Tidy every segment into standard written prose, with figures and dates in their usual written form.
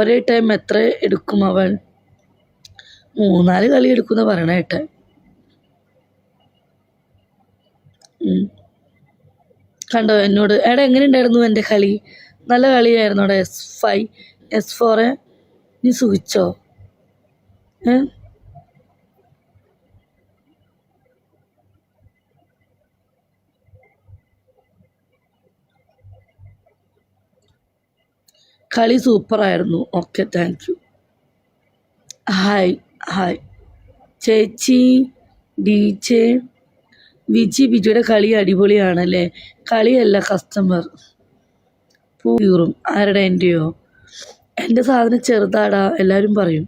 ഒരേ ടൈം എത്ര എടുക്കും അവൻ? 3-4 കളി എടുക്കുന്ന പറയണ കേട്ടെ. കണ്ടോ എന്നോട്? എടാ എങ്ങനെ ഉണ്ടായിരുന്നു എൻ്റെ കളി? നല്ല കളിയായിരുന്നു. അവിടെ S5 S4 നീ സുഖിച്ചോ? കളി സൂപ്പറായിരുന്നു. Okay, thank you. Hi hi ചേച്ചി DJ ബിജിയുടെ കളി അടിപൊളിയാണല്ലേ? കളിയല്ല, കസ്റ്റമർ പൂറും. ആരുടെ? എൻ്റെയോ? എൻ്റെ സാധനം ചെറുതാടാ, എല്ലാവരും പറയും.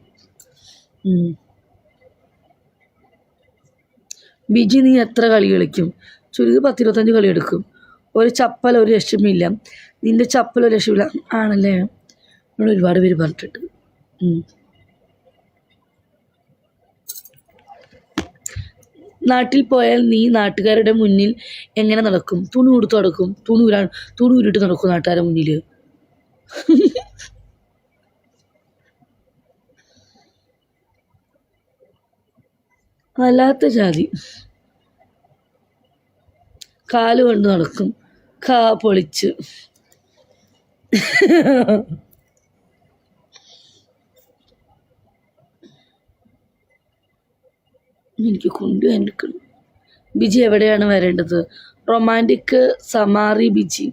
ബിജി നീ എത്ര കളി കളിക്കും? ചുരുങ്ങി 10-25 കളി എടുക്കും. ഒരു ചപ്പൽ ഒരു രക്ഷമില്ല. നിൻ്റെ ചപ്പൽ ഒരു രക്ഷമില്ല ആണല്ലേ? ഇവിടെ ഒരുപാട് പേര് പറഞ്ഞിട്ടുണ്ട്. നാട്ടിൽ പോയാൽ നീ നാട്ടുകാരുടെ മുന്നിൽ എങ്ങനെ നടക്കും? തുണി ഉടുത്ത് നടക്കും. തുണി ഉരുട്ട് നടക്കും നാട്ടുകാരുടെ മുന്നിൽ. വല്ലാത്ത ജാതി. കാല് കൊണ്ട് നടക്കും. പൊളിച്ച്. എനിക്ക് കൊണ്ടുവന്നിരിക്കണം. ബിജി എവിടെയാണ് വരേണ്ടത്? റൊമാൻറ്റിക് സമാറി ബിജി.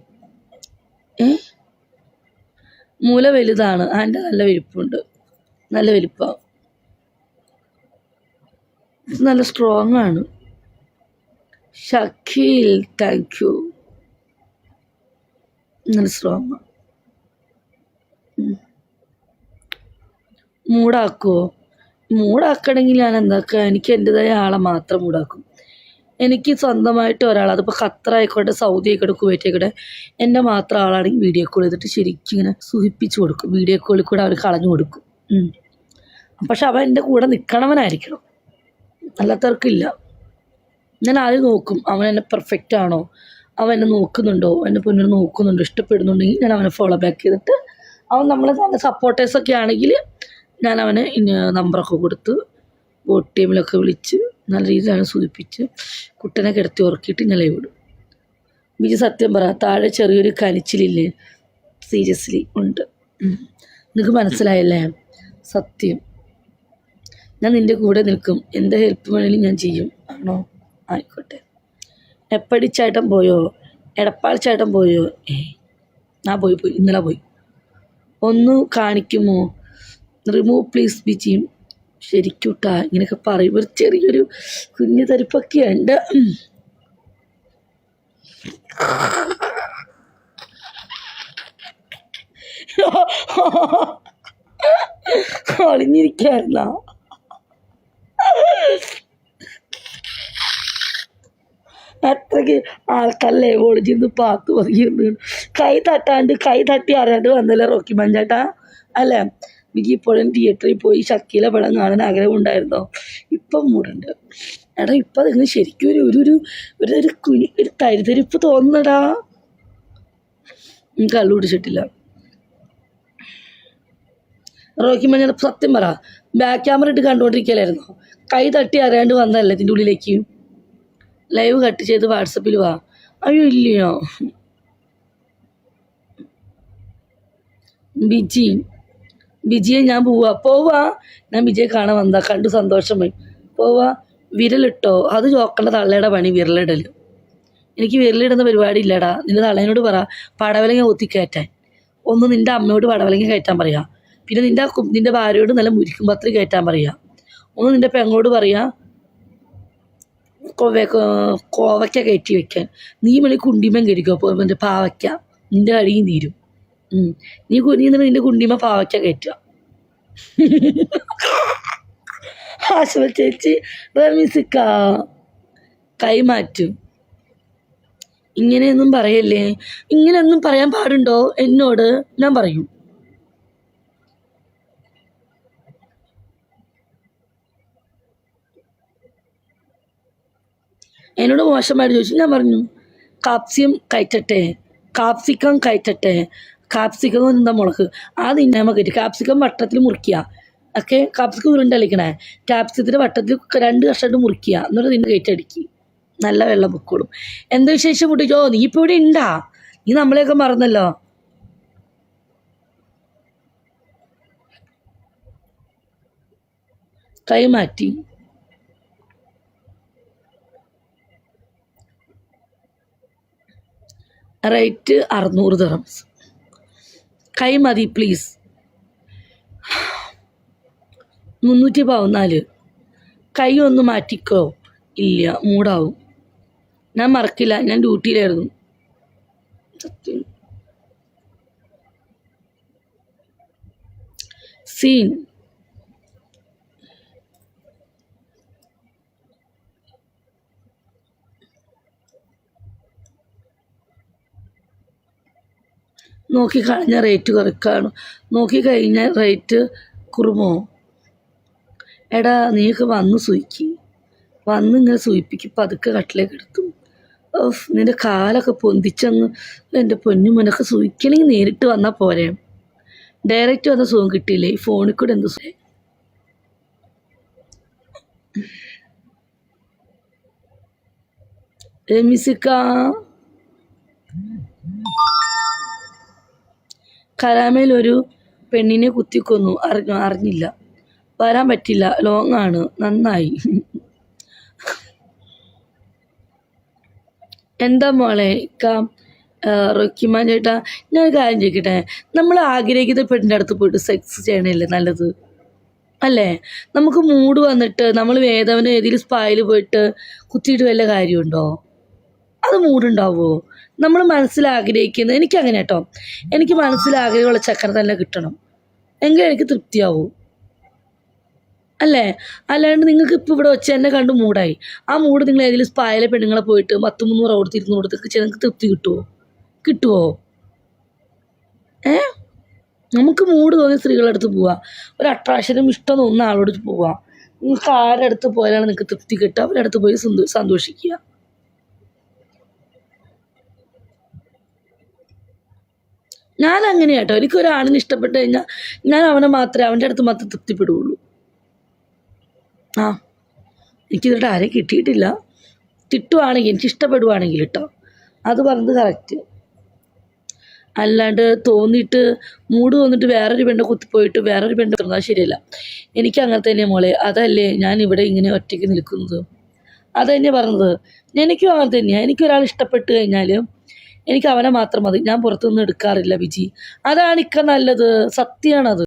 മൂല വലുതാണ്. അതിൻ്റെ നല്ല വലിപ്പമുണ്ട്. നല്ല വലിപ്പമാണ്. നല്ല സ്ട്രോങ് ആണ്. Shakeel thank you. നല്ല സ്ട്രോങ്. മൂടാക്കുമോ? മൂടാക്കണമെങ്കിൽ ഞാൻ എന്താക്കുക? എനിക്ക് എൻ്റെതായ ആളെ മാത്രം മൂടാക്കും. എനിക്ക് സ്വന്തമായിട്ട് ഒരാൾ, അതിപ്പോൾ ഖത്തർ ആയിക്കോട്ടെ, സൗദി ആയിക്കോട്ടെ, കുവൈറ്റ് ആയിക്കോട്ടെ, എൻ്റെ മാത്രം ആളാണെങ്കിൽ വീഡിയോ കോൾ ചെയ്തിട്ട് ശരിക്കും ഇങ്ങനെ സുഖിപ്പിച്ച് കൊടുക്കും. വീഡിയോ കോളിൽ കൂടെ അവർ കളഞ്ഞു കൊടുക്കും. പക്ഷെ അവൻ എൻ്റെ കൂടെ നിൽക്കണവനായിരിക്കണം, അല്ലാത്തവർക്കില്ല. ഞാൻ ആദ്യം നോക്കും അവൻ എന്നെ പെർഫെക്റ്റ് ആണോ, അവൻ എന്നെ നോക്കുന്നുണ്ടോ, എൻ്റെ പൊന്നിനെ നോക്കുന്നുണ്ടോ, ഇഷ്ടപ്പെടുന്നുണ്ടെങ്കിൽ ഞാൻ അവനെ ഫോളോ ബാക്ക് ചെയ്തിട്ട്, അവൻ നമ്മളെ നല്ല സപ്പോർട്ടേഴ്സൊക്കെ ആണെങ്കിൽ ഞാൻ അവനെ നമ്പറൊക്കെ കൊടുത്ത് ബോട്ട് ടീമിലൊക്കെ വിളിച്ച് നല്ല രീതിയിലാണ് സൂചിപ്പിച്ച് കുട്ടനെ കിടത്തി ഉറക്കിയിട്ട് ഞാൻ ലൈവ് വിടും. ബിജി സത്യം പറ, താഴെ ചെറിയൊരു കനിച്ചിലില്ലേ? സീരിയസ്ലി ഉണ്ട്. നിനക്ക് മനസ്സിലായല്ലേ? സത്യം. ഞാൻ നിൻ്റെ കൂടെ നിൽക്കും. എന്ത് ഹെൽപ്പ് വേണമെങ്കിലും ഞാൻ ചെയ്യും. ആണോ? ആയിക്കോട്ടെ. എപ്പടി ചേട്ടൻ പോയോ? എടപ്പാൾ ചേട്ടൻ പോയോ? ഞാൻ പോയി ഇന്നലെ പോയി. ഒന്ന് കാണിക്കുമോ? Remove please BG. ശരിക്കൂട്ടാ ഇങ്ങനെയൊക്കെ പറയും. ഒരു ചെറിയൊരു കുഞ്ഞു തരിപ്പൊക്കെ ഉണ്ട്. ഒളിഞ്ഞിരിക്കായിരുന്ന അത്രയ്ക്ക് ആൾക്കല്ലേ ഒളിഞ്ഞിന്ന് പാത്തു പതിയുന്നു. കൈ തട്ടി അറിയാണ്ട് വന്നല്ലേ റോക്കി മഞ്ചാട്ടാ അല്ലേ? എനിക്ക് ഇപ്പോഴും തിയേറ്ററിൽ പോയി ഷക്കീല പടം കാണാൻ ആഗ്രഹം ഉണ്ടായിരുന്നോ? ഇപ്പം മൂടുണ്ട്. എടാ ഇപ്പം അതിന് ശരിക്കും ഒരു തരിതരിപ്പ് തോന്നടാ. കള്ളു കുടിച്ചിട്ടില്ല. റോക്കി മഞ്ഞ സത്യം പറ, ബാക്ക് ക്യാമറ ഇട്ട് കണ്ടുകൊണ്ടിരിക്കലായിരുന്നോ? കൈ തട്ടി അറിയാണ്ട് വന്നതല്ലേ ഇതിൻ്റെ ഉള്ളിലേക്ക്? ലൈവ് കട്ട് ചെയ്ത് വാട്സപ്പിൽ വാ. അയ്യോ ഇല്ലയോ? ബിജിയെ ഞാൻ പോവാ. ഞാൻ ബിജിയെ കാണാൻ വന്നതാ, കണ്ടു സന്തോഷമായി. പോവാ. വിരലിട്ടോ? അത് ചോക്കണ്ട തള്ളയുടെ പണി വിരലിടൽ. എനിക്ക് വിരലിടുന്ന പരിപാടി ഇല്ലടാ. നിൻ്റെ തള്ളേനോട് പറ പടവലങ്ങ ഒത്തിക്കയറ്റാൻ. ഒന്ന് നിൻ്റെ അമ്മയോട് പടവലങ്ങ കയറ്റാൻ പറയുക. പിന്നെ നിൻ്റെ ഭാര്യയോട് നല്ല മുരിക്കും പത്രി കയറ്റാൻ പറയുക. ഒന്ന് നിൻ്റെ പെങ്ങളോട് പറയുക കോവയ്ക്ക കയറ്റി വെക്കാൻ. നീ മണി കുണ്ടിമൻ കയറിക്കോ. എൻ്റെ പാവയ്ക്ക നിൻ്റെ കഴിയും തീരും. നീ കുനിയുന്ന നിൻ്റെ കുണ്ടിമ പാവയ്ക്ക കയറ്റുക. ആശുവ ചേച്ചി റമീസിക്ക കൈമാറ്റും. ഇങ്ങനെയൊന്നും പറയല്ലേ. ഇങ്ങനെയൊന്നും പറയാൻ പാടുണ്ടോ എന്നോട്? ഞാൻ പറയും. എന്നോട് മോശമായിട്ട് ചോദിച്ചു. ഞാൻ പറഞ്ഞു കാപ്സിക്കം കയറ്റട്ടെ. കാപ്സിക്കം എന്താ മുളക് ആ തിന്നാൻ കയറ്റി കാപ്സിക്കം വട്ടത്തിൽ മുറിക്കുക. ഒക്കെ കാപ്സിക്കം ഉരുണ്ടളിക്കണേ, കാപ്സിക്കത്തിൻ്റെ വട്ടത്തിൽ 2 കഷ്ണമായിട്ട് മുറിക്കുക, എന്നിട്ട് തിന്ന് കയറ്റടിക്കുക. നല്ല വെള്ളം പൊക്കോളും. എന്താ വിശേഷം കുട്ടിക്കോ? നീ ഇപ്പോൾ ഇവിടെ ഉണ്ടാ? നീ നമ്മളെയൊക്കെ മറന്നല്ലോ. കൈ മാറ്റി. Rate 600 dirhams. കൈ മതി പ്ലീസ്. 314. കൈ ഒന്ന് മാറ്റിക്കോ. ഇല്ല, മൂടാവും. ഞാൻ മറക്കില്ല, ഞാൻ ഡ്യൂട്ടിയിലായിരുന്നു. സത്യം. സീൻ. നോക്കിക്കഴിഞ്ഞ റേറ്റ് കുറക്കാണ്, നോക്കിക്കഴിഞ്ഞ റേറ്റ് കുറുമോ. എടാ നീക്ക് വന്ന് സൂയിക്ക്, വന്ന് ഇങ്ങനെ സൂയിപ്പിക്കും, പതുക്കെ കട്ടിലേക്ക് എടുത്തു. ഓഫ്, നിൻ്റെ കാലൊക്കെ പൊന്തിച്ചങ്ങ്. എൻ്റെ പൊന്നുമനൊക്കെ സൂയിക്കണമെങ്കിൽ നേരിട്ട് വന്നാൽ പോരെ. ഡയറക്റ്റ് വന്ന സുഖം കിട്ടിയില്ലേ, ഈ ഫോണിൽ കൂടെ എന്ത് സുഖം. രമിസിക്ക കരാമയിൽ ഒരു പെണ്ണിനെ കുത്തിക്കൊന്നു, അറിഞ്ഞില്ല. വരാൻ പറ്റില്ല, ലോങ് ആണ്. നന്നായി. എന്താ മോളെ റൊക്കിമാൻ ചേട്ടാ, ഞാൻ കാര്യം ചോദിക്കട്ടെ, നമ്മൾ ആഗ്രഹിക്കുന്ന പെണ്ണിൻ്റെ അടുത്ത് പോയിട്ട് സെക്സ് ചെയ്യണല്ലേ നല്ലത് അല്ലേ? നമുക്ക് മൂഡ് വന്നിട്ട് നമ്മൾ ഏതെങ്കിലും സ്പായിൽ പോയിട്ട് കുത്തിയിട്ട് വല്ല കാര്യമുണ്ടോ? അത് മൂടുണ്ടാവുമോ? നമ്മൾ മനസ്സിലാഗ്രഹിക്കുന്നത്, എനിക്കങ്ങനെ കേട്ടോ, എനിക്ക് മനസ്സിലാഗ്രഹമുള്ള ചക്കര തന്നെ കിട്ടണം, എങ്കിൽ എനിക്ക് തൃപ്തിയാവൂ അല്ലേ? അല്ലാണ്ട് നിങ്ങൾക്ക് ഇപ്പോൾ ഇവിടെ വെച്ച് എന്നെ കണ്ട് മൂടായി, ആ മൂഡ് നിങ്ങൾ ഏതെങ്കിലും സ്പായിലെ പെണ്ണുങ്ങളെ പോയിട്ട് 100-300 കൊടുത്ത് 200 കൊടുത്ത് നിങ്ങൾക്ക് തൃപ്തി കിട്ടുമോ? നമുക്ക് മൂഡ് തോന്നിയ സ്ത്രീകളുടെ അടുത്ത് പോവാം, ഒരു അട്രാക്ഷനും ഇഷ്ടം തോന്നുന്ന ആളോട് പോവാം. നിങ്ങൾക്ക് ആരുടെ അടുത്ത് പോയാലാണ് നിങ്ങൾക്ക് തൃപ്തി കിട്ടുക, അവരുടെ അടുത്ത് പോയി സന്തോഷിക്കുക. ഞാൻ അങ്ങനെ കേട്ടോ, എനിക്കൊരാണിനെ ഇഷ്ടപ്പെട്ട് കഴിഞ്ഞാൽ ഞാൻ അവൻ്റെ അടുത്ത് മാത്രമേ തൃപ്തിപ്പെടുകയുള്ളൂ. എനിക്കിതിട്ട് ആരെയും കിട്ടിയിട്ടില്ല. കിട്ടുവാണെങ്കിൽ, എനിക്ക് ഇഷ്ടപ്പെടുവാണെങ്കിൽ കേട്ടോ, അത് പറഞ്ഞത് കറക്റ്റ്. അല്ലാണ്ട് തോന്നിയിട്ട് മൂഡ് തോന്നിട്ട് വേറൊരു പെണ്ണെ കുത്തിപ്പോയിട്ട് വേറൊരു പെണ്ണ് തോന്നാൻ ശരിയല്ല. എനിക്ക് അങ്ങനെ തന്നെയാണ് മോളെ, അതല്ലേ ഞാൻ ഇവിടെ ഇങ്ങനെ ഒറ്റയ്ക്ക് നിൽക്കുന്നത്. അതന്നെ പറഞ്ഞത്, എനിക്കും അങ്ങനെ തന്നെയാണ്. എനിക്കൊരാൾ ഇഷ്ടപ്പെട്ട് കഴിഞ്ഞാൽ എനിക്ക് അവനെ മാത്രം മതി, ഞാൻ പുറത്തുനിന്ന് എടുക്കാറില്ല വിജി. അതാണ് നല്ലത്, സത്യമാണത്.